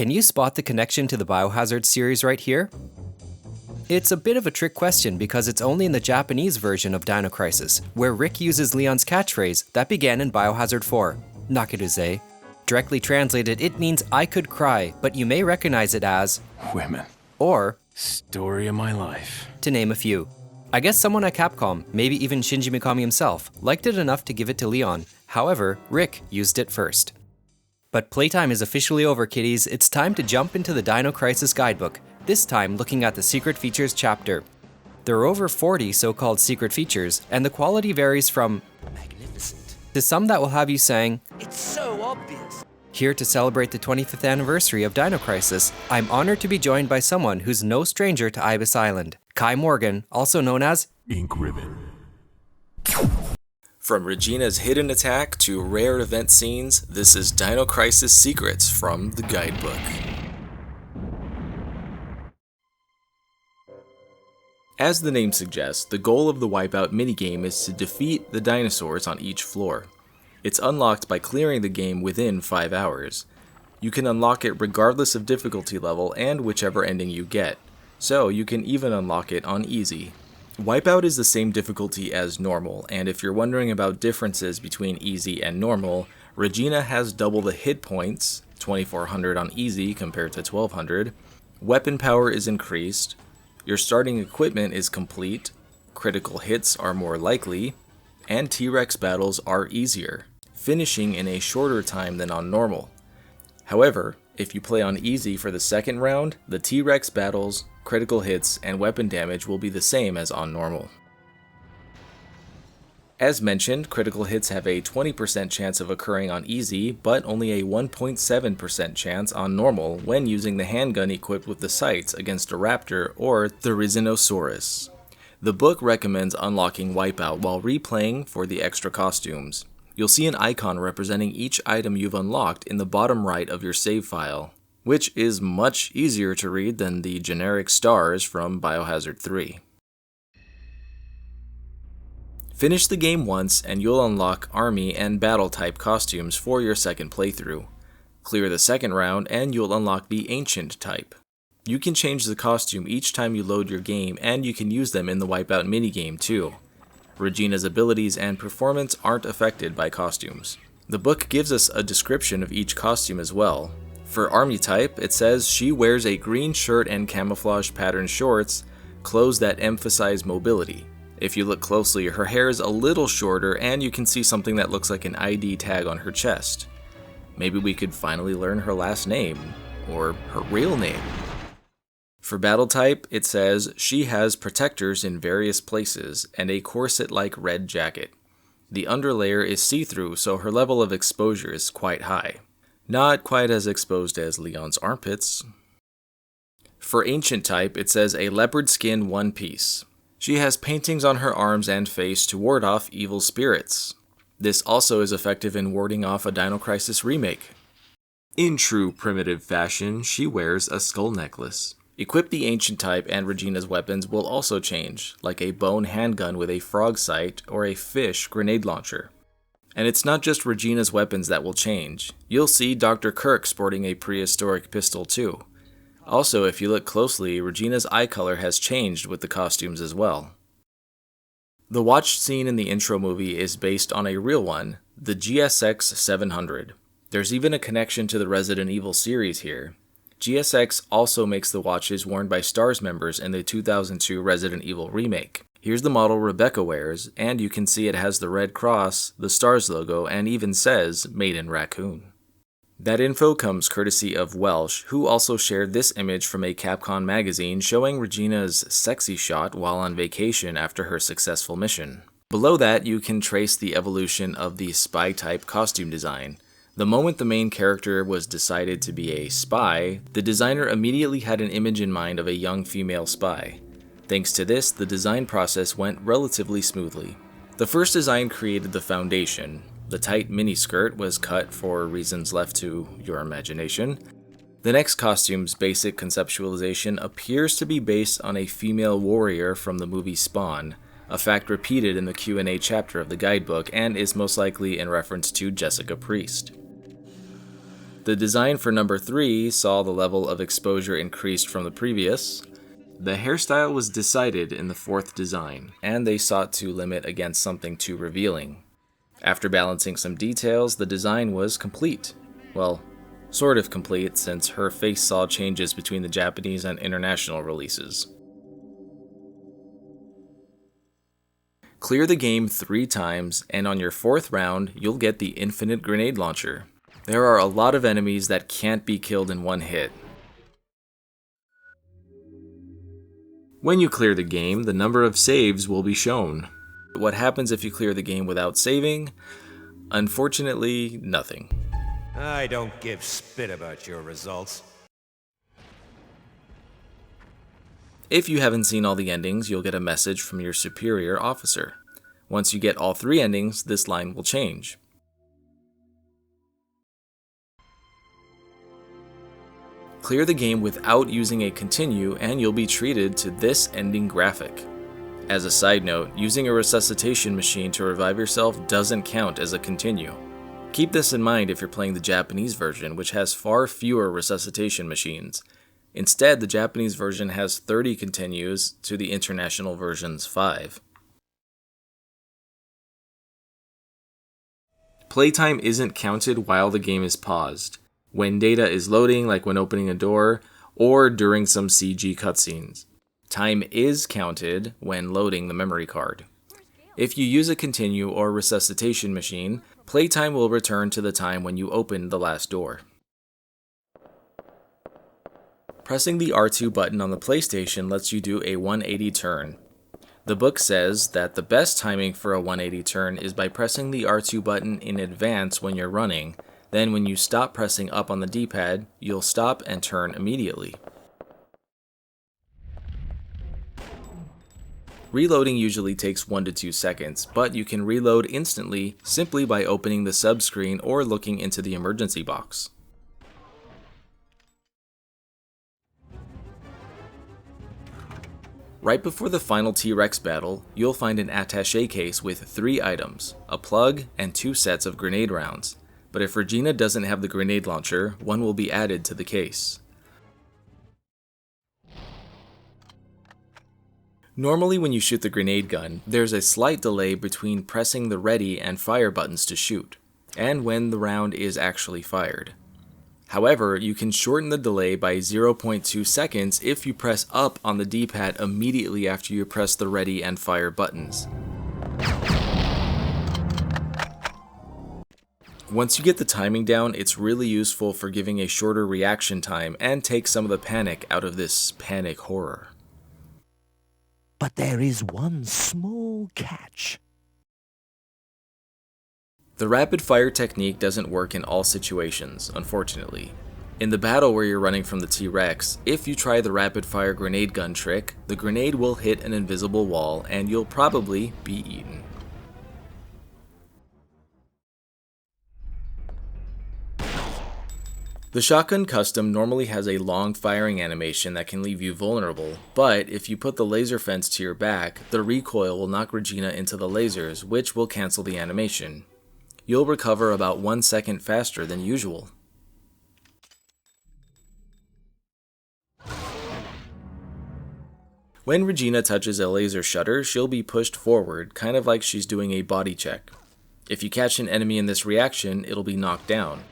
Can you spot the connection to the Biohazard series right here? It's a bit of a trick question because it's only in the Japanese version of Dino Crisis, where Rick uses Leon's catchphrase that began in Biohazard 4, Nakiruze. Directly translated, it means I could cry, but you may recognize it as women, or story of my life, to name a few. I guess someone at Capcom, maybe even Shinji Mikami himself, liked it enough to give it to Leon. However, Rick used it first. But playtime is officially over, kiddies. It's time to jump into the Dino Crisis Guidebook, this time looking at the Secret Features chapter. There are over 40 so-called secret features, and the quality varies from magnificent to some that will have you saying, it's so obvious. Here to celebrate the 25th anniversary of Dino Crisis, I'm honored to be joined by someone who's no stranger to Ibis Island, Kai Morgan, also known as Ink Ribbon. From Regina's hidden attack to rare event scenes, this is Dino Crisis Secrets from the Guidebook. As the name suggests, the goal of the Wipeout minigame is to defeat the dinosaurs on each floor. It's unlocked by clearing the game within 5 hours. You can unlock it regardless of difficulty level and whichever ending you get, so you can even unlock it on easy. Wipeout is the same difficulty as normal, and if you're wondering about differences between easy and normal, Regina has double the hit points, 2400 on easy compared to 1200, weapon power is increased, your starting equipment is complete, critical hits are more likely, and T-Rex battles are easier, finishing in a shorter time than on normal. However, if you play on easy for the second round, the T-Rex battles, critical hits, and weapon damage will be the same as on normal. As mentioned, critical hits have a 20% chance of occurring on easy, but only a 1.7% chance on normal when using the handgun equipped with the sights against a raptor or the Rhizinosaurus. The book recommends unlocking Wipeout while replaying for the extra costumes. You'll see an icon representing each item you've unlocked in the bottom right of your save file, which is much easier to read than the generic stars from Biohazard 3. Finish the game once and you'll unlock Army and Battle type costumes for your second playthrough. Clear the second round and you'll unlock the Ancient type. You can change the costume each time you load your game, and you can use them in the Wipeout minigame too. Regina's abilities and performance aren't affected by costumes. The book gives us a description of each costume as well. For Army type, it says she wears a green shirt and camouflage pattern shorts, clothes that emphasize mobility. If you look closely, her hair is a little shorter and you can see something that looks like an ID tag on her chest. Maybe we could finally learn her last name, or her real name. For battle type, it says she has protectors in various places and a corset-like red jacket. The underlayer is see-through, so her level of exposure is quite high. Not quite as exposed as Leon's armpits. For Ancient type, it says a leopard skin one piece. She has paintings on her arms and face to ward off evil spirits. This also is effective in warding off a Dino Crisis remake. In true primitive fashion, she wears a skull necklace. Equip the Ancient type and Regina's weapons will also change, like a bone handgun with a frog sight or a fish grenade launcher. And it's not just Regina's weapons that will change. You'll see Dr. Kirk sporting a prehistoric pistol too. Also, if you look closely, Regina's eye color has changed with the costumes as well. The watch scene in the intro movie is based on a real one, the GSX 700. There's even a connection to the Resident Evil series here. GSX also makes the watches worn by STARS members in the 2002 Resident Evil remake. Here's the model Rebecca wears, and you can see it has the red cross, the STARS logo, and even says, Made in Raccoon. That info comes courtesy of Welsh, who also shared this image from a Capcom magazine showing Regina's sexy shot while on vacation after her successful mission. Below that, you can trace the evolution of the spy-type costume design. The moment the main character was decided to be a spy, the designer immediately had an image in mind of a young female spy. Thanks to this, the design process went relatively smoothly. The first design created the foundation. The tight miniskirt was cut for reasons left to your imagination. The next costume's basic conceptualization appears to be based on a female warrior from the movie Spawn, a fact repeated in the Q&A chapter of the guidebook and is most likely in reference to Jessica Priest. The design for number 3 saw the level of exposure increased from the previous. The hairstyle was decided in the 4th design, and they sought to limit against something too revealing. After balancing some details, the design was complete. Well, sort of complete, since her face saw changes between the Japanese and international releases. Clear the game 3 times, and on your 4th round, you'll get the infinite grenade launcher. There are a lot of enemies that can't be killed in one hit. When you clear the game, the number of saves will be shown. What happens if you clear the game without saving? Unfortunately, nothing. I don't give spit about your results. If you haven't seen all the endings, you'll get a message from your superior officer. Once you get all 3 endings, this line will change. Clear the game without using a continue and you'll be treated to this ending graphic. As a side note, using a resuscitation machine to revive yourself doesn't count as a continue. Keep this in mind if you're playing the Japanese version, which has far fewer resuscitation machines. Instead, the Japanese version has 30 continues to the international version's 5. Playtime isn't counted while the game is paused, when data is loading, like when opening a door, or during some CG cutscenes. Time is counted when loading the memory card. If you use a continue or resuscitation machine, playtime will return to the time when you opened the last door. Pressing the R2 button on the PlayStation lets you do a 180 turn. The book says that the best timing for a 180 turn is by pressing the R2 button in advance when you're running. Then when you stop pressing up on the D-pad, you'll stop and turn immediately. Reloading usually takes 1 to 2 seconds, but you can reload instantly simply by opening the subscreen or looking into the emergency box. Right before the final T-Rex battle, you'll find an attaché case with 3 items, a plug, and 2 sets of grenade rounds. But if Regina doesn't have the grenade launcher, one will be added to the case. Normally when you shoot the grenade gun, there's a slight delay between pressing the ready and fire buttons to shoot, and when the round is actually fired. However, you can shorten the delay by 0.2 seconds if you press up on the D-pad immediately after you press the ready and fire buttons. Once you get the timing down, it's really useful for giving a shorter reaction time and take some of the panic out of this panic horror. But there is one small catch. The rapid fire technique doesn't work in all situations, unfortunately. In the battle where you're running from the T-Rex, if you try the rapid fire grenade gun trick, the grenade will hit an invisible wall and you'll probably be eaten. The shotgun custom normally has a long firing animation that can leave you vulnerable, but if you put the laser fence to your back, the recoil will knock Regina into the lasers, which will cancel the animation. You'll recover about 1 second faster than usual. When Regina touches a laser shutter, she'll be pushed forward, kind of like she's doing a body check. If you catch an enemy in this reaction, it'll be knocked down.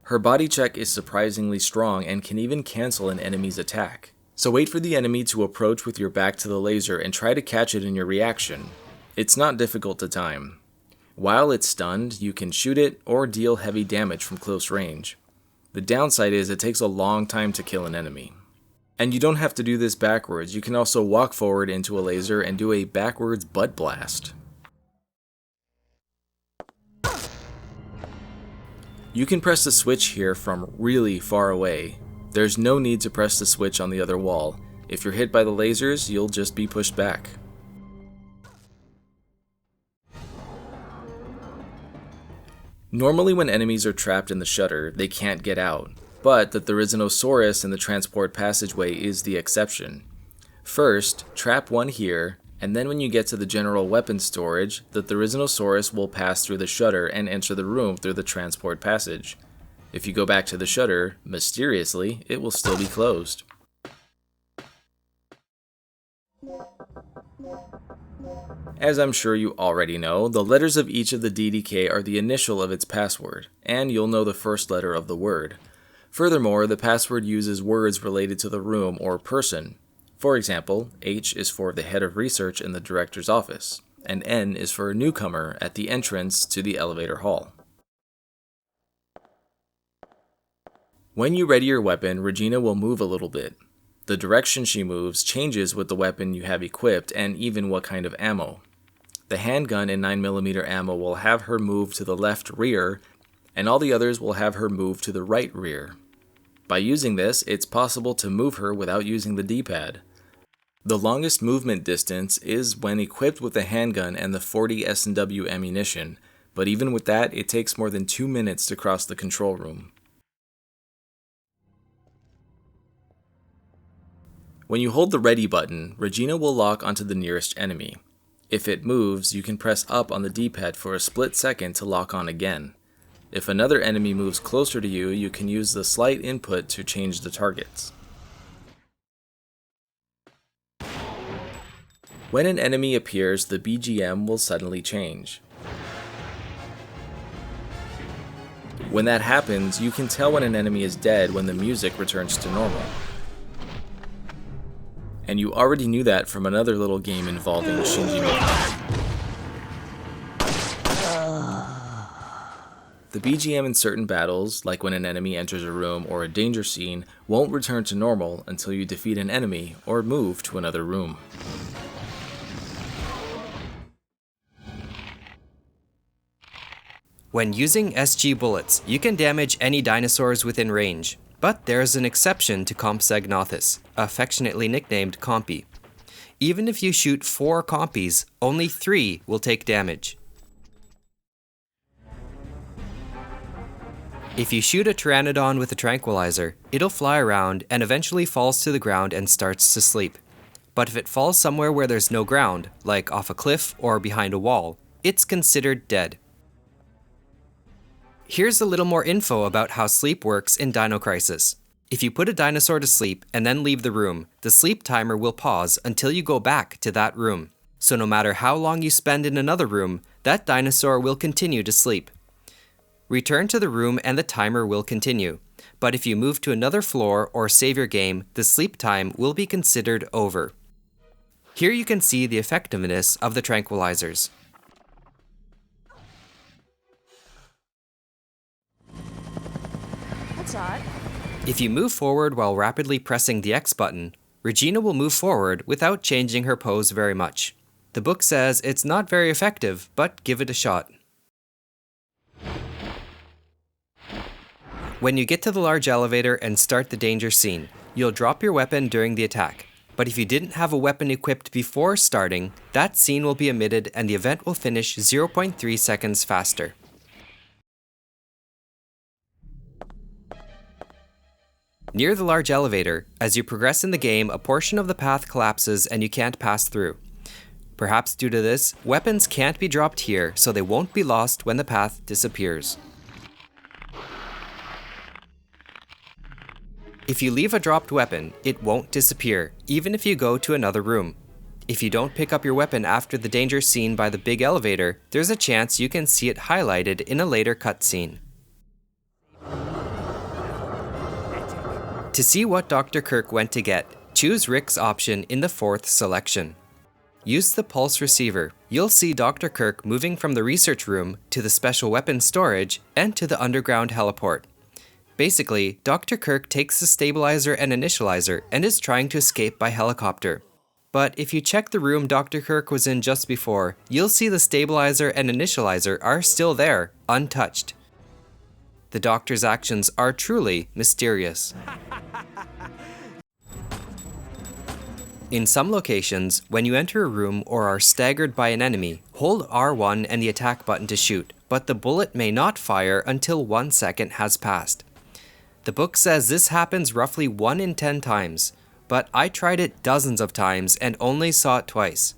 Her body check is surprisingly strong and can even cancel an enemy's attack. So wait for the enemy to approach with your back to the laser and try to catch it in your reaction. It's not difficult to time. While it's stunned, you can shoot it or deal heavy damage from close range. The downside is it takes a long time to kill an enemy. And you don't have to do this backwards, you can also walk forward into a laser and do a backwards butt blast. You can press the switch here from really far away. There's no need to press the switch on the other wall. If you're hit by the lasers, you'll just be pushed back. Normally when enemies are trapped in the shutter, they can't get out, but the Therizinosaurus in the transport passageway is the exception. First, trap one here, and then when you get to the general weapons storage, the Therizinosaurus will pass through the shutter and enter the room through the transport passage. If you go back to the shutter, mysteriously, it will still be closed. As I'm sure you already know, the letters of each of the DDK are the initial of its password, and you'll know the first letter of the word. Furthermore, the password uses words related to the room or person. For example, H is for the head of research in the director's office, and N is for a newcomer at the entrance to the elevator hall. When you ready your weapon, Regina will move a little bit. The direction she moves changes with the weapon you have equipped and even what kind of ammo. The handgun and 9mm ammo will have her move to the left rear, and all the others will have her move to the right rear. By using this, it's possible to move her without using the D-pad. The longest movement distance is when equipped with the handgun and the 40 S&W ammunition, but even with that, it takes more than 2 minutes to cross the control room. When you hold the ready button, Regina will lock onto the nearest enemy. If it moves, you can press up on the D-pad for a split second to lock on again. If another enemy moves closer to you, you can use the slight input to change the targets. When an enemy appears, the BGM will suddenly change. When that happens, you can tell when an enemy is dead when the music returns to normal. And you already knew that from another little game involving Shinji Mikami. The BGM in certain battles, like when an enemy enters a room or a danger scene, won't return to normal until you defeat an enemy or move to another room. When using SG bullets, you can damage any dinosaurs within range. But there's an exception to Compsognathus, affectionately nicknamed Compy. Even if you shoot 4 Compies, only 3 will take damage. If you shoot a Pteranodon with a tranquilizer, it'll fly around and eventually falls to the ground and starts to sleep. But if it falls somewhere where there's no ground, like off a cliff or behind a wall, it's considered dead. Here's a little more info about how sleep works in Dino Crisis. If you put a dinosaur to sleep and then leave the room, the sleep timer will pause until you go back to that room. So no matter how long you spend in another room, that dinosaur will continue to sleep. Return to the room and the timer will continue. But if you move to another floor or save your game, the sleep time will be considered over. Here you can see the effectiveness of the tranquilizers. That's odd. If you move forward while rapidly pressing the X button, Regina will move forward without changing her pose very much. The book says it's not very effective, but give it a shot. When you get to the large elevator and start the danger scene, you'll drop your weapon during the attack. But if you didn't have a weapon equipped before starting, that scene will be omitted and the event will finish 0.3 seconds faster. Near the large elevator, as you progress in the game, a portion of the path collapses and you can't pass through. Perhaps due to this, weapons can't be dropped here, so they won't be lost when the path disappears. If you leave a dropped weapon, it won't disappear, even if you go to another room. If you don't pick up your weapon after the danger scene by the big elevator, there's a chance you can see it highlighted in a later cutscene. To see what Dr. Kirk went to get, choose Rick's option in the 4th selection. Use the pulse receiver. You'll see Dr. Kirk moving from the research room to the special weapons storage and to the underground heliport. Basically, Dr. Kirk takes the stabilizer and initializer and is trying to escape by helicopter. But if you check the room Dr. Kirk was in just before, you'll see the stabilizer and initializer are still there, untouched. The Doctor's actions are truly mysterious. In some locations, when you enter a room or are staggered by an enemy, hold R1 and the attack button to shoot, but the bullet may not fire until 1 second has passed. The book says this happens roughly 1 in 10 times, but I tried it dozens of times and only saw it twice.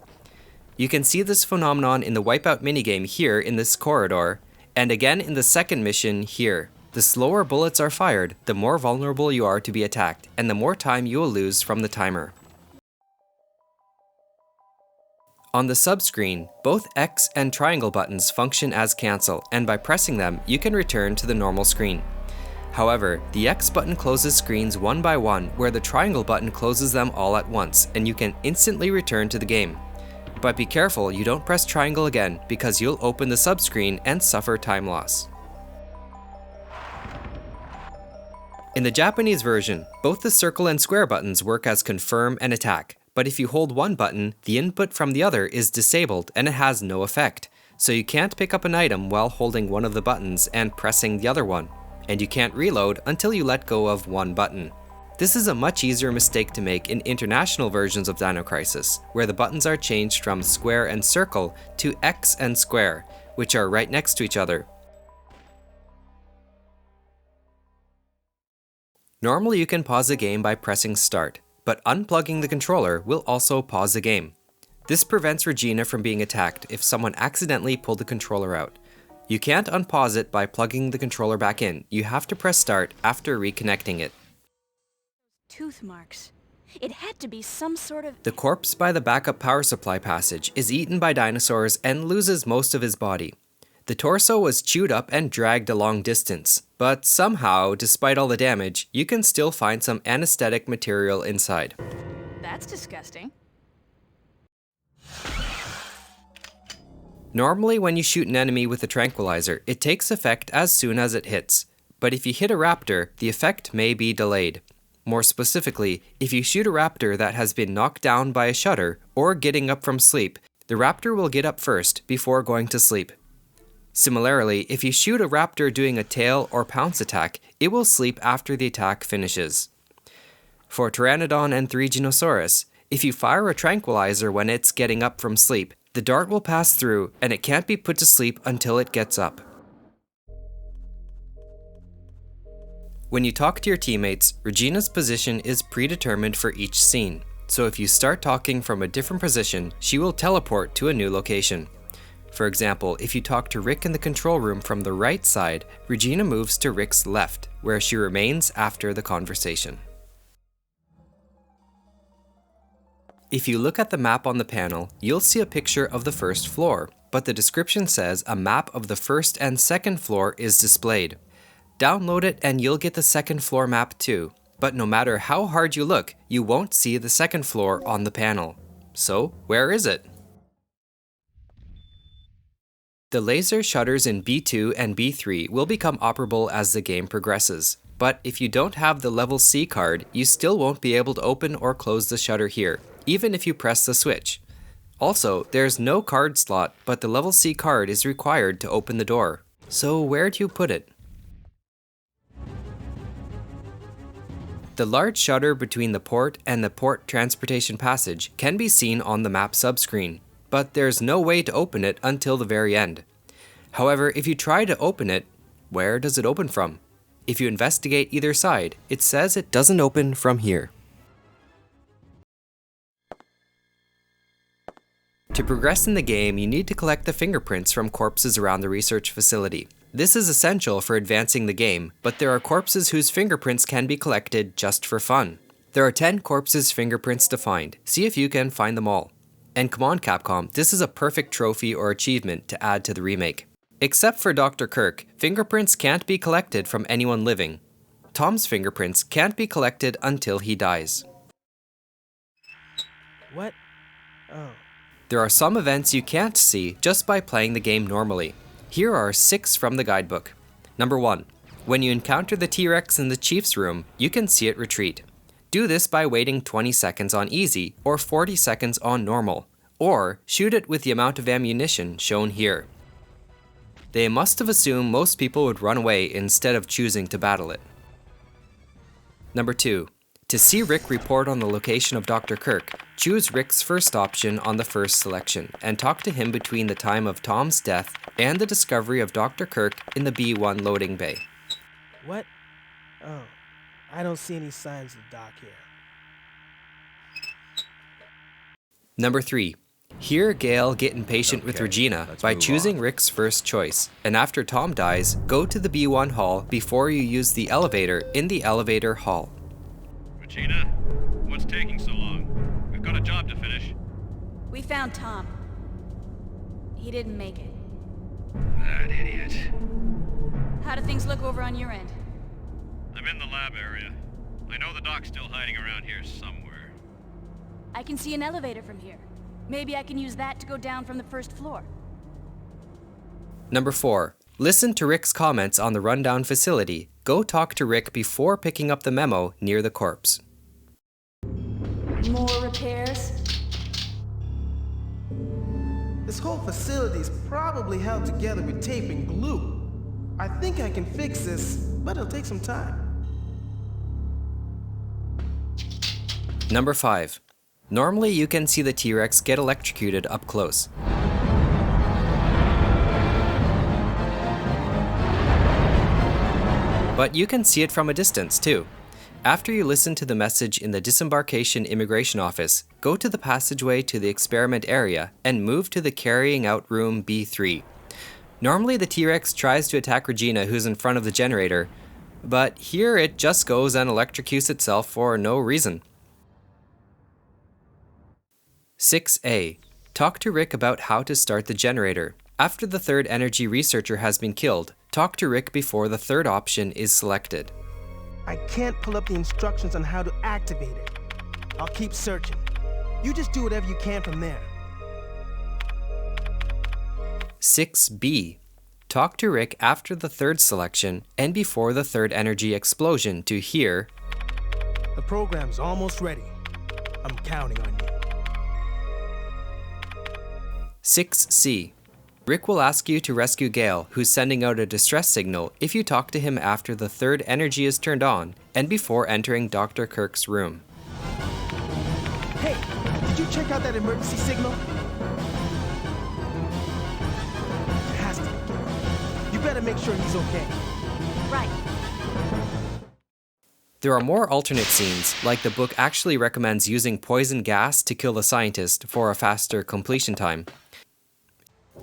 You can see this phenomenon in the Wipeout minigame here in this corridor, and again in the second mission here. The slower bullets are fired, the more vulnerable you are to be attacked, and the more time you will lose from the timer. On the subscreen, both X and triangle buttons function as cancel, and by pressing them, you can return to the normal screen. However, the X button closes screens one by one, where the triangle button closes them all at once, and you can instantly return to the game. But be careful you don't press triangle again, because you'll open the subscreen and suffer time loss. In the Japanese version, both the circle and square buttons work as confirm and attack, but if you hold one button, the input from the other is disabled and it has no effect, so you can't pick up an item while holding one of the buttons and pressing the other one, and you can't reload until you let go of one button. This is a much easier mistake to make in international versions of Dino Crisis, where the buttons are changed from square and circle to X and square, which are right next to each other. Normally you can pause a game by pressing start, but unplugging the controller will also pause the game. This prevents Regina from being attacked if someone accidentally pulled the controller out. You can't unpause it by plugging the controller back in. You have to press start after reconnecting it. Tooth marks. It had to be some sort of... The corpse by the backup power supply passage is eaten by dinosaurs and loses most of his body. The torso was chewed up and dragged a long distance, but somehow, despite all the damage, you can still find some anesthetic material inside. That's disgusting. Normally when you shoot an enemy with a tranquilizer, it takes effect as soon as it hits, but if you hit a raptor, the effect may be delayed. More specifically, if you shoot a raptor that has been knocked down by a shutter or getting up from sleep, the raptor will get up first before going to sleep. Similarly, if you shoot a raptor doing a tail or pounce attack, it will sleep after the attack finishes. For Pteranodon and Threeginosaurus, if you fire a tranquilizer when it's getting up from sleep, the dart will pass through and it can't be put to sleep until it gets up. When you talk to your teammates, Regina's position is predetermined for each scene, so if you start talking from a different position, she will teleport to a new location. For example, if you talk to Rick in the control room from the right side, Regina moves to Rick's left, where she remains after the conversation. If you look at the map on the panel, you'll see a picture of the first floor, but the description says a map of the first and second floor is displayed. Download it and you'll get the second floor map too, but no matter how hard you look, you won't see the second floor on the panel. So, where is it? The laser shutters in B2 and B3 will become operable as the game progresses, but if you don't have the level C card, you still won't be able to open or close the shutter here, even if you press the switch. Also, there's no card slot, but the level C card is required to open the door. So where do you put it? The large shutter between the port and the port transportation passage can be seen on the map subscreen, but there's no way to open it until the very end. However, if you try to open it, where does it open from? If you investigate either side, it says it doesn't open from here. To progress in the game, you need to collect the fingerprints from corpses around the research facility. This is essential for advancing the game, but there are corpses whose fingerprints can be collected just for fun. There are 10 corpses' fingerprints to find. See if you can find them all. And come on Capcom, this is a perfect trophy or achievement to add to the remake. Except for Dr. Kirk, fingerprints can't be collected from anyone living. Tom's fingerprints can't be collected until he dies. What? Oh. There are some events you can't see just by playing the game normally. Here are 6 from the guidebook. Number 1. When you encounter the T-Rex in the Chief's room, you can see it retreat. Do this by waiting 20 seconds on easy or 40 seconds on normal, or shoot it with the amount of ammunition shown here. They must have assumed most people would run away instead of choosing to battle it. Number 2. To see Rick report on the location of Dr. Kirk, choose Rick's first option on the first selection and talk to him between the time of Tom's death and the discovery of Dr. Kirk in the B1 loading bay. What? Oh, I don't see any signs of Doc here. Number 3. Here, Gale get impatient with Okay, Regina let's by move choosing on. Rick's first choice, and after Tom dies, go to the B1 hall before you use the elevator in the elevator hall. Regina, what's taking so long? We've got a job to finish. We found Tom. He didn't make it. That idiot. How do things look over on your end? I'm in the lab area. I know the doc's still hiding around here somewhere. I can see an elevator from here. Maybe I can use that to go down from the first floor. Number 4. Listen to Rick's comments on the rundown facility. Go talk to Rick before picking up the memo near the corpse. More repairs? This whole facility is probably held together with tape and glue. I think I can fix this, but it'll take some time. Number 5. Normally you can see the T-Rex get electrocuted up close. But you can see it from a distance too. After you listen to the message in the disembarkation immigration office, go to the passageway to the experiment area and move to the carrying out room B3. Normally the T-Rex tries to attack Regina, who's in front of the generator, but here it just goes and electrocutes itself for no reason. 6A. Talk to Rick about how to start the generator. After the third energy researcher has been killed, talk to Rick before the third option is selected. I can't pull up the instructions on how to activate it. I'll keep searching. You just do whatever you can from there. 6B. Talk to Rick after the third selection and before the third energy explosion to hear, The program's almost ready. I'm counting on you. 6C. Rick will ask you to rescue Gale, who's sending out a distress signal if you talk to him after the third energy is turned on and before entering Dr. Kirk's room. Hey, did you check out that emergency signal? It has to be Gale. You better make sure he's okay. Right. There are more alternate scenes, like the book actually recommends using poison gas to kill the scientist for a faster completion time.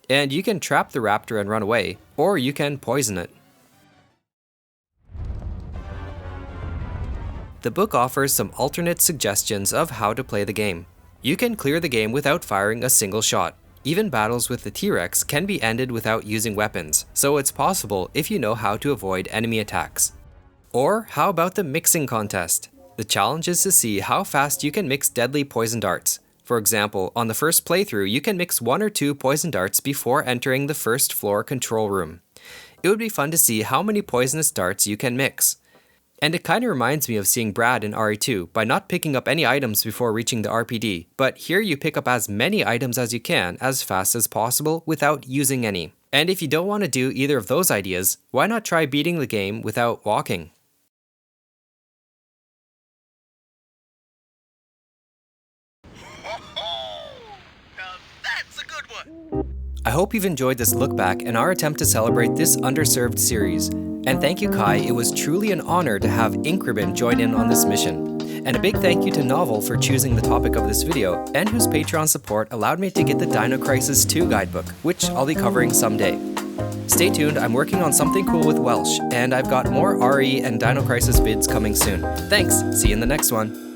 And you can trap the raptor and run away, or you can poison it. The book offers some alternate suggestions of how to play the game. You can clear the game without firing a single shot. Even battles with the T-Rex can be ended without using weapons, so it's possible if you know how to avoid enemy attacks. Or how about the mixing contest? The challenge is to see how fast you can mix deadly poison darts. For example, on the first playthrough, you can mix 1 or 2 poison darts before entering the first floor control room. It would be fun to see how many poisonous darts you can mix. And it kinda reminds me of seeing Brad in RE2 by not picking up any items before reaching the RPD, but here you pick up as many items as you can as fast as possible without using any. And if you don't want to do either of those ideas, why not try beating the game without walking? I hope you've enjoyed this look back and our attempt to celebrate this underserved series. And thank you, Kai, it was truly an honor to have Ink Ribbon join in on this mission. And a big thank you to Novel for choosing the topic of this video, and whose Patreon support allowed me to get the Dino Crisis 2 guidebook, which I'll be covering someday. Stay tuned, I'm working on something cool with Welsh, and I've got more RE and Dino Crisis vids coming soon. Thanks, see you in the next one.